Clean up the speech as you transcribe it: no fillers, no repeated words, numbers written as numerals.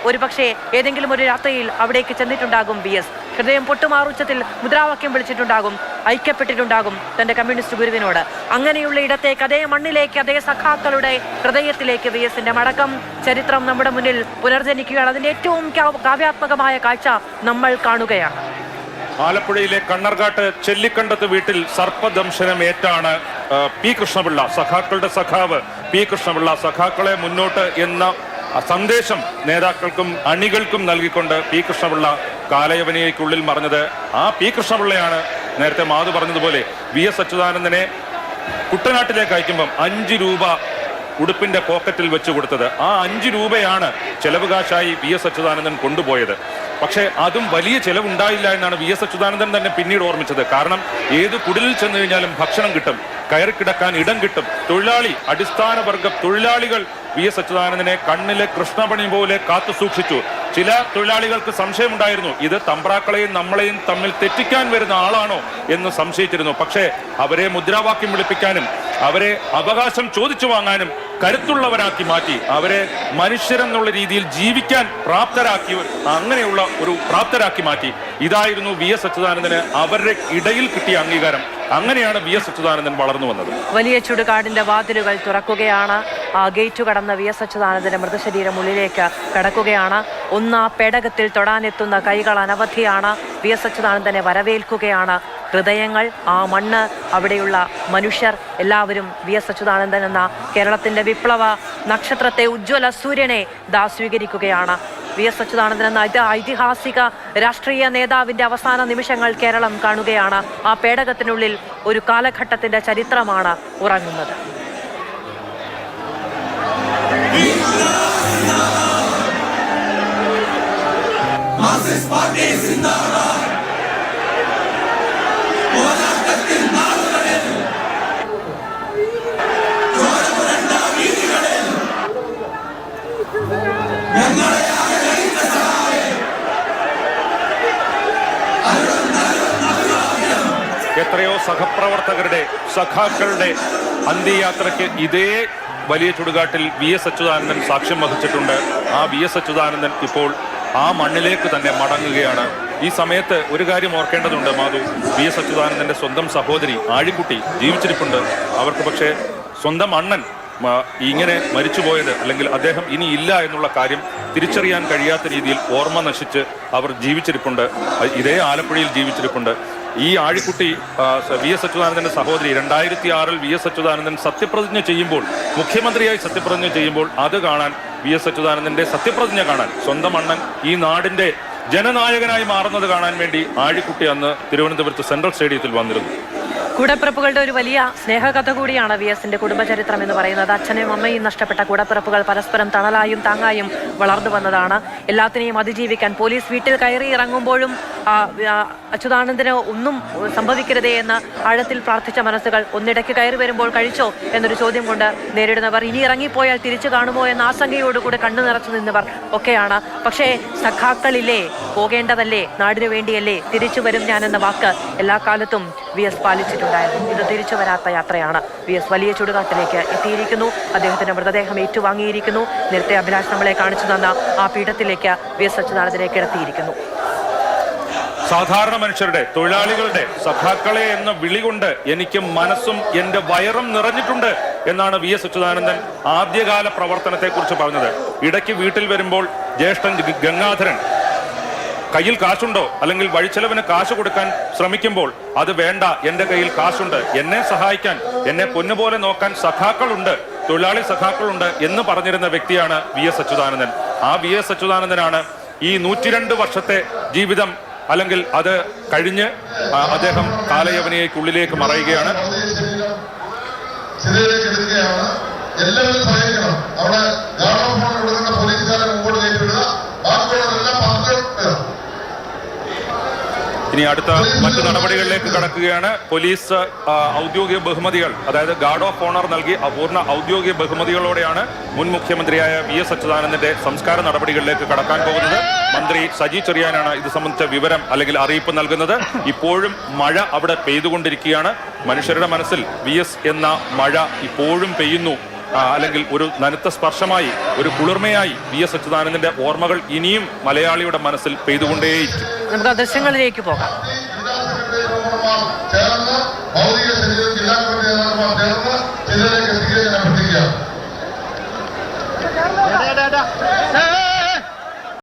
ഒരുപക്ഷെ ഏതെങ്കിലും ഒരു രാത്രിയിൽ അവിടേക്ക് ചെന്നിട്ടുണ്ടാകും VS. ഹൃദയം പൊട്ടുമാറുച്ചത്തിൽ മുദ്രാവാക്യം വിളിച്ചിട്ടുണ്ടാകും, ഐക്യപ്പെട്ടിട്ടുണ്ടാകും തന്റെ കമ്മ്യൂണിസ്റ്റ് ഗുരുവിനോട്. അങ്ങനെയുള്ള ഇടത്തേക്ക്, അതേ മണ്ണിലേക്ക്, അതേ സഖാക്കളുടെ ഹൃദയത്തിലേക്ക് VSന്റെ മടക്കം ചരിത്രം നമ്മുടെ മുന്നിൽ പുനർജനിക്കുകയാണ്. അതിന്റെ ഏറ്റവും കാവ്യാത്മകമായ കാഴ്ച നമ്മൾ കാണുകയാണ്. ആലപ്പുഴയിലെ കണ്ണർകാട്ട് ചെല്ലിക്കണ്ടത്ത് വീട്ടിൽ സർപ്പദംശനമേറ്റാണ് പി കൃഷ്ണപിള്ള, സഖാക്കളുടെ സഖാവ് പി കൃഷ്ണപിള്ള. സഖാക്കളെ മുന്നോട്ട് എന്ന സന്ദേശം നേതാക്കൾക്കും അണികൾക്കും നൽകിക്കൊണ്ട് പി കൃഷ്ണപിള്ള കാലയവനികയ്ക്കുള്ളിൽ മറഞ്ഞത്. ആ പി കൃഷ്ണപിള്ളയാണ് നേരത്തെ മാധു പറഞ്ഞതുപോലെ VS അച്യുതാനന്ദനെ കുട്ടനാട്ടിലേക്ക് അയക്കുമ്പം 5 രൂപ ഉടുപ്പിന്റെ പോക്കറ്റിൽ വെച്ച് കൊടുത്തത്. ആ 5 രൂപയാണ് ചെലവ് കാശായി VS അച്യുതാനന്ദൻ കൊണ്ടുപോയത്. പക്ഷേ അതും വലിയ ചെലവുണ്ടായില്ല എന്നാണ് VS അച്യുതാനന്ദൻ തന്നെ പിന്നീട് ഓർമ്മിച്ചത്. കാരണം ഏത് കുടിലിൽ ചെന്ന് കഴിഞ്ഞാലും ഭക്ഷണം കിട്ടും, കയറി കിടക്കാൻ ഇടം കിട്ടും. തൊഴിലാളി, അടിസ്ഥാന വർഗ തൊഴിലാളികൾ VS അച്യുതാനന്ദനെ കണ്ണിലെ കൃഷ്ണപണി പോലെ കാത്തു സൂക്ഷിച്ചു. ചില തൊഴിലാളികൾക്ക് സംശയമുണ്ടായിരുന്നു, ഇത് തമ്പ്രാക്കളെയും നമ്മളെയും തമ്മിൽ തെറ്റിക്കാൻ വരുന്ന ആളാണോ എന്ന് സംശയിച്ചിരുന്നു. പക്ഷേ അവരെ മുദ്രാവാക്യം വിളിപ്പിക്കാനും അവരെ അവകാശം ചോദിച്ചു വാങ്ങാനും കരുത്തുള്ളവരാക്കി മാറ്റി, അവരെ മനുഷ്യരെന്നുള്ള രീതിയിൽ ജീവിക്കാൻ പ്രാപ്തരാക്കി, അങ്ങനെയുള്ള ഒരു പ്രാപ്തരാക്കി മാറ്റി. ഇതായിരുന്നു VS അച്യുതാനന്ദന് അവരുടെ ഇടയിൽ കിട്ടിയ അംഗീകാരം. അങ്ങനെയാണ് VS അച്യുതാനന്ദൻ വളർന്നു വന്നത്. വലിയ ചുടുകാടിന്റെ വാതിലുകൾ തുറക്കുകയാണ്. ആ ഗേറ്റ് കടന്ന VS അച്യുതാനന്ദന്റെ മൃതശരീരം ഉള്ളിലേക്ക് കടക്കുകയാണ്. ആ പേടകത്തിൽ തൊടാനെത്തുന്ന കൈകൾ അനവധിയാണ്. VS അച്യുതാനന്ദനെ വരവേൽക്കുകയാണ് ഹൃദയങ്ങൾ, ആ മണ്ണ്, അവിടെയുള്ള മനുഷ്യർ എല്ലാവരും VS അച്യുതാനന്ദൻ എന്ന കേരളത്തിന്റെ വിപ്ലവ നക്ഷത്രത്തെ, ഉജ്ജ്വല സൂര്യനെ സ്വീകരിക്കുകയാണ്. VS അച്യുതാനന്ദൻ എന്ന ഐതിഹാസിക രാഷ്ട്രീയ നേതാവിന്റെ അവസാന നിമിഷങ്ങൾ കേരളം കാണുകയാണ്. ആ പേടകത്തിനുള്ളിൽ ഒരു കാലഘട്ടത്തിന്റെ ചരിത്രമാണ് ഉറങ്ങുന്നത്. എത്രയോ സഹപ്രവർത്തകരുടെ, സഖാക്കളുടെ അന്ത്യയാത്രയ്ക്ക് ഇതേ വലിയ ചുടുകാട്ടിൽ VS അച്യുതാനന്ദൻ സാക്ഷ്യം വഹിച്ചിട്ടുണ്ട്. ആ VS അച്യുതാനന്ദൻ ഇപ്പോൾ ആ മണ്ണിലേക്ക് തന്നെ മടങ്ങുകയാണ്. ഈ സമയത്ത് ഒരു കാര്യം ഓർക്കേണ്ടതുണ്ട് മാധു. VS അച്യുതാനന്ദന്റെ സ്വന്തം സഹോദരി ആഴിക്കുട്ടി ജീവിച്ചിരിപ്പുണ്ട്. അവർക്ക് പക്ഷേ സ്വന്തം അണ്ണൻ ഇങ്ങനെ മരിച്ചുപോയത്, അല്ലെങ്കിൽ അദ്ദേഹം ഇനി ഇല്ല എന്നുള്ള കാര്യം തിരിച്ചറിയാൻ കഴിയാത്ത രീതിയിൽ ഓർമ്മ നശിച്ച് അവർ ജീവിച്ചിരിപ്പുണ്ട്. ഇതേ ആലപ്പുഴയിൽ ജീവിച്ചിരിപ്പുണ്ട്. ഈ ആഴിക്കുട്ടി VS അച്യുതാനന്ദന്റെ സഹോദരി 2006 VS അച്യുതാനന്ദൻ സത്യപ്രതിജ്ഞ ചെയ്യുമ്പോൾ, മുഖ്യമന്ത്രിയായി സത്യപ്രതിജ്ഞ ചെയ്യുമ്പോൾ അത് കാണാൻ, VS അച്യുതാനന്ദന്റെ സത്യപ്രതിജ്ഞ കാണാൻ, സ്വന്തം അണ്ണൻ ഈ നാടിന്റെ ജനനായകനായി മാറുന്നത് കാണാൻ വേണ്ടി ആഴിക്കുട്ടി അന്ന് തിരുവനന്തപുരത്ത് സെൻട്രൽ സ്റ്റേഡിയത്തിൽ വന്നിരുന്നു. കൂടപ്പിറപ്പുകളുടെ ഒരു വലിയ സ്നേഹകഥ കൂടിയാണ് VSന്റെ കുടുംബചരിത്രം എന്ന് പറയുന്നത്. അച്ഛനെയും അമ്മയും നഷ്ടപ്പെട്ട കൂടപ്പിറപ്പുകൾ പരസ്പരം തണലായും താങ്ങായും വളർന്നു വന്നതാണ്. എല്ലാത്തിനെയും അതിജീവിക്കാൻ പോലീസ് വീട്ടിൽ കയറി ഇറങ്ങുമ്പോഴും അച്യുതാനന്ദന് ഒന്നും സംഭവിക്കരുതേ എന്ന് ആഴത്തിൽ പ്രാർത്ഥിച്ച മനസ്സുകൾ, ഒന്നിടയ്ക്ക് കയറി വരുമ്പോൾ കഴിച്ചോ എന്നൊരു ചോദ്യം കൊണ്ട് നേരിടുന്നവർ, ഇനി ഇറങ്ങിപ്പോയാൽ തിരിച്ചു കാണുമോ എന്ന ആശങ്കയോടുകൂടി കണ്ണു നിറച്ചു നിന്നവർ ഒക്കെയാണ്. പക്ഷേ സഖാക്കളില്ലേ, പോകേണ്ടതല്ലേ, നാടിനു വേണ്ടിയല്ലേ, തിരിച്ചു വരും ഞാൻ എന്ന വാക്ക് എല്ലാ കാലത്തും VS പാലിച്ചിട്ടുണ്ടായിരുന്നു. ഇത് തിരിച്ചു വരാത്ത യാത്രയാണ്. VS വലിയ ചുടുകാട്ടിലേക്ക് എത്തിയിരിക്കുന്നു. അദ്ദേഹത്തിന്റെ മൃതദേഹം ഏറ്റുവാങ്ങിയിരിക്കുന്നു. നേരത്തെ അഭിലാഷ് നമ്മളെ കാണിച്ചു തന്ന ആ പീഠത്തിലേക്ക് VS അച്യുതാനന്ദനെ കിടത്തിയിരിക്കുന്നു. സാധാരണ മനുഷ്യരുടെ, തൊഴിലാളികളുടെ, സഖാക്കളെ എന്ന വിളി കൊണ്ട് എനിക്ക് മനസ്സും എൻ്റെ വയറും നിറഞ്ഞിട്ടുണ്ട് എന്നാണ് VS അച്യുതാനന്ദൻ ആദ്യകാല പ്രവർത്തനത്തെക്കുറിച്ച് പറഞ്ഞത്. ഇടയ്ക്ക് വീട്ടിൽ വരുമ്പോൾ ജ്യേഷ്ഠൻ ഗംഗാധരൻ കയ്യിൽ കാശുണ്ടോ, അല്ലെങ്കിൽ വഴിച്ചെലവിന് കാശ് കൊടുക്കാൻ ശ്രമിക്കുമ്പോൾ അത് വേണ്ട, എൻ്റെ കയ്യിൽ കാശുണ്ട്, എന്നെ സഹായിക്കാൻ, എന്നെ പൊന്നുപോലെ നോക്കാൻ സഖാക്കളുണ്ട്, തൊഴിലാളി സഖാക്കളുണ്ട് എന്ന് പറഞ്ഞിരുന്ന വ്യക്തിയാണ് VS അച്യുതാനന്ദൻ. ആ VS അച്യുതാനന്ദനാണ് ഈ 102 വർഷത്തെ ജീവിതം, അല്ലെങ്കിൽ അത് കഴിഞ്ഞ് അദ്ദേഹം കാലയവനികയ്ക്കുള്ളിലേക്ക് മറയുകയാണ്. എല്ലാവരും സഹായിക്കണം. അവിടെ പോലീസുകാരെ മുമ്പോട്ട് കയറ്റിവിടുക. ഇനി അടുത്ത മറ്റു നടപടികളിലേക്ക് കടക്കുകയാണ്. പോലീസ് ഔദ്യോഗിക ബഹുമതികൾ, അതായത് ഗാർഡ് ഓഫ് ഓണർ നൽകി അപൂർണ ഔദ്യോഗിക ബഹുമതികളോടെയാണ് മുൻ മുഖ്യമന്ത്രിയായ VS അച്യുതാനന്ദന്റെ സംസ്കാര നടപടികളിലേക്ക് കടക്കാൻ പോകുന്നത്. മന്ത്രി സജി ചെറിയാനാണ് ഇത് സംബന്ധിച്ച വിവരം അല്ലെങ്കിൽ അറിയിപ്പ് നൽകുന്നത്. ഇപ്പോഴും മഴ അവിടെ പെയ്തുകൊണ്ടിരിക്കുകയാണ്. മനുഷ്യരുടെ മനസ്സിൽ VS എന്ന മഴ ഇപ്പോഴും പെയ്യുന്നു. അല്ലെങ്കിൽ ഒരു നനുത്ത സ്പർശമായി, ഒരു കുളിർമയായി VS അച്യുതാനന്ദന്റെ ഓർമ്മകൾ ഇനിയും മലയാളിയുടെ മനസ്സിൽ പെയ്തുകൊണ്ടേയിരിക്കും. നമുക്ക് ആ ദൃശ്യങ്ങളിലേക്ക് പോകാം. ചേർന്ന് ഭൗതിക ശരീരം ജില്ലാ കമ്മിറ്റി നേതാക്കന്മാർ ചേർന്ന് ചിലരേക്ക് സ്വീകരിക്കാൻ അഭ്യർത്ഥിക്കുക.